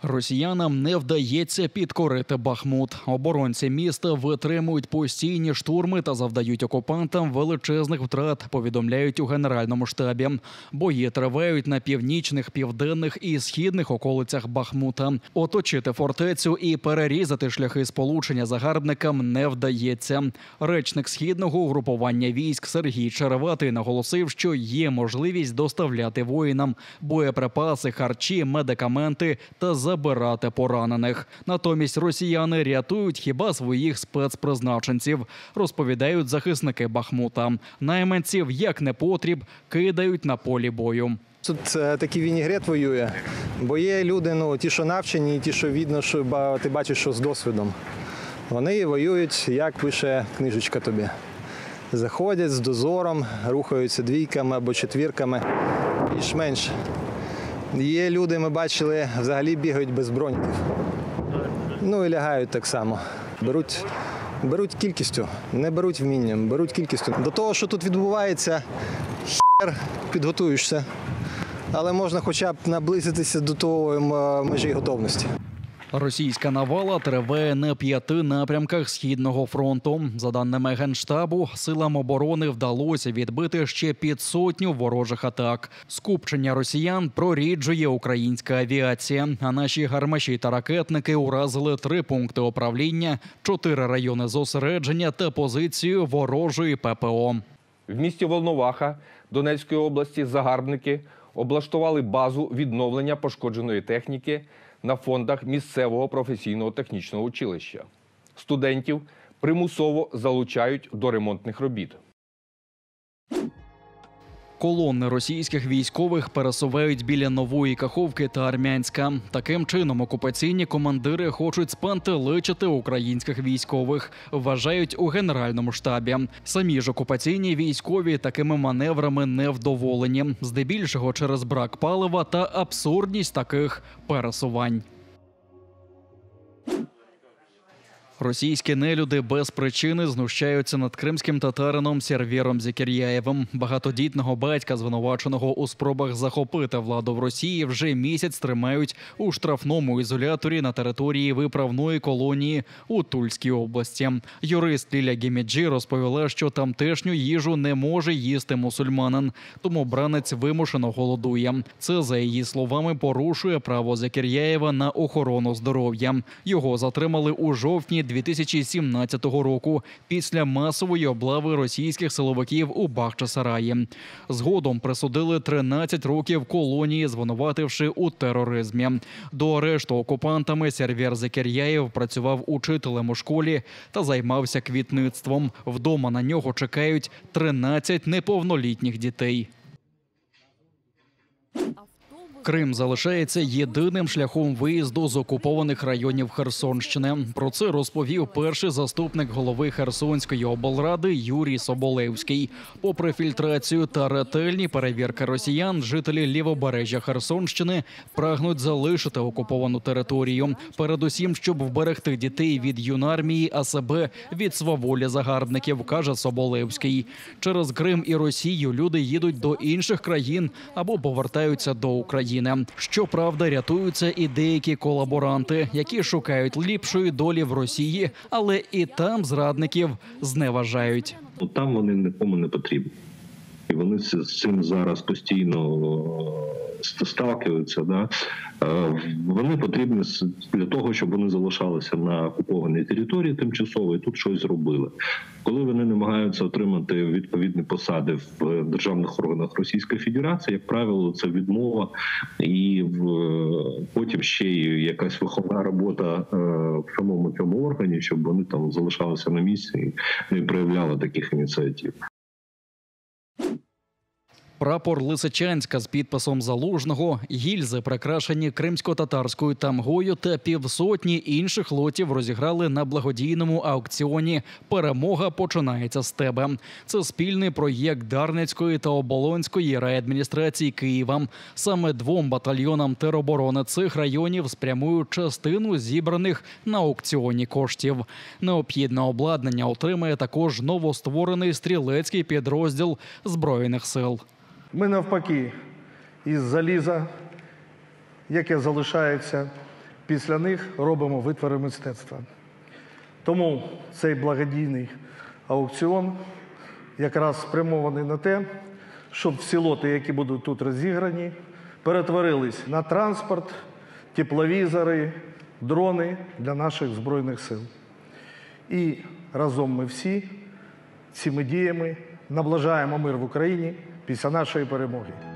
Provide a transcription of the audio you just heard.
Росіянам не вдається підкорити Бахмут. Оборонці міста витримують постійні штурми та завдають окупантам величезних втрат, повідомляють у Генеральному штабі. Бої тривають на північних, південних і східних околицях Бахмута. Оточити фортецю і перерізати шляхи сполучення загарбникам не вдається. Речник східного угрупування військ Сергій Череватий наголосив, що є можливість доставляти воїнам боєприпаси, харчі, медикаменти та забирати поранених. Натомість росіяни рятують хіба своїх спецпризначенців, розповідають захисники Бахмута. Найманців, як непотріб, кидають на полі бою. Тут такий вінігрет воює, бо є люди, ті, що навчені, ті, що видно, що ти бачиш, що з досвідом. Вони воюють, як пише книжечка тобі. Заходять з дозором, рухаються двійками або четвірками, більш-менш. Є люди, ми бачили, взагалі бігають без броньків. І лягають так само. Беруть кількістю, не беруть вмінням, беруть кількістю. До того, що тут відбувається, підготуєшся. Але можна хоча б наблизитися до того межі готовності. Російська навала триває на 5 напрямках Східного фронту. За даними Генштабу, силам оборони вдалося відбити ще під 100 ворожих атак. Скупчення росіян проріджує українська авіація, а наші гармаші та ракетники уразили 3 пункти управління, 4 райони зосередження та позицію ворожої ППО. В місті Волноваха Донецької області загарбники облаштували базу відновлення пошкодженої техніки на фондах місцевого професійного технічного училища. Студентів примусово залучають до ремонтних робіт. Колони російських військових пересувають біля Нової Каховки та Армянська. Таким чином окупаційні командири хочуть спантеличити українських військових, вважають у Генеральному штабі. Самі ж окупаційні військові такими маневрами невдоволені, здебільшого через брак палива та абсурдність таких пересувань. Російські нелюди без причини знущаються над кримським татарином Сервєром Закір'яєвим. Багатодітного батька, звинуваченого у спробах захопити владу в Росії, вже місяць тримають у штрафному ізоляторі на території виправної колонії у Тульській області. Юрист Ліля Геміджі розповіла, що тамтешню їжу не може їсти мусульманин, тому бранець вимушено голодує. Це, за її словами, порушує право Закір'яєва на охорону здоров'я. Його затримали у жовтні 2017 року після масової облави російських силовиків у Бахчисараї. Згодом присудили 13 років колонії, звинувативши у тероризмі. До арешту окупантами Сервєр Закір'яєв працював учителем у школі та займався квітництвом. Вдома на нього чекають 13 неповнолітніх дітей. Крим залишається єдиним шляхом виїзду з окупованих районів Херсонщини. Про це розповів перший заступник голови Херсонської облради Юрій Соболевський. Попри фільтрацію та ретельні перевірки росіян, жителі лівобережжя Херсонщини прагнуть залишити окуповану територію. Передусім, щоб вберегти дітей від юнармії, а себе від сваволі загарбників, каже Соболевський. Через Крим і Росію люди їдуть до інших країн або повертаються до України. Щоправда, рятуються і деякі колаборанти, які шукають ліпшої долі в Росії, але і там зрадників зневажають. Там вони нікому не потрібні. І вони з цим зараз постійно сталкиваються. Да? Вони потрібні для того, щоб вони залишалися на окупованій території тимчасово і тут щось зробили. Коли вони намагаються отримати відповідні посади в державних органах Російської Федерації, як правило, це відмова і потім ще й якась виховна робота в самому цьому органі, щоб вони там залишалися на місці і не проявляли таких ініціатив. прапор Лисичанська з підписом Залужного, гільзи, прикрашені кримсько-татарською тамгою та півсотні інших лотів розіграли на благодійному аукціоні «Перемога починається з тебе». Це спільний проєкт Дарницької та Оболонської райадміністрації Києва. Саме 2 батальйонам тероборони цих районів спрямують частину зібраних на аукціоні коштів. Необхідне обладнання отримає також новостворений стрілецький підрозділ Збройних сил. Ми навпаки із заліза, яке залишається після них, робимо витвори мистецтва. Тому цей благодійний аукціон якраз спрямований на те, щоб всі лоти, які будуть тут розіграні, перетворились на транспорт, тепловізори, дрони для наших Збройних сил. І разом ми всі цими діями наближаємо мир в Україні після нашої перемоги.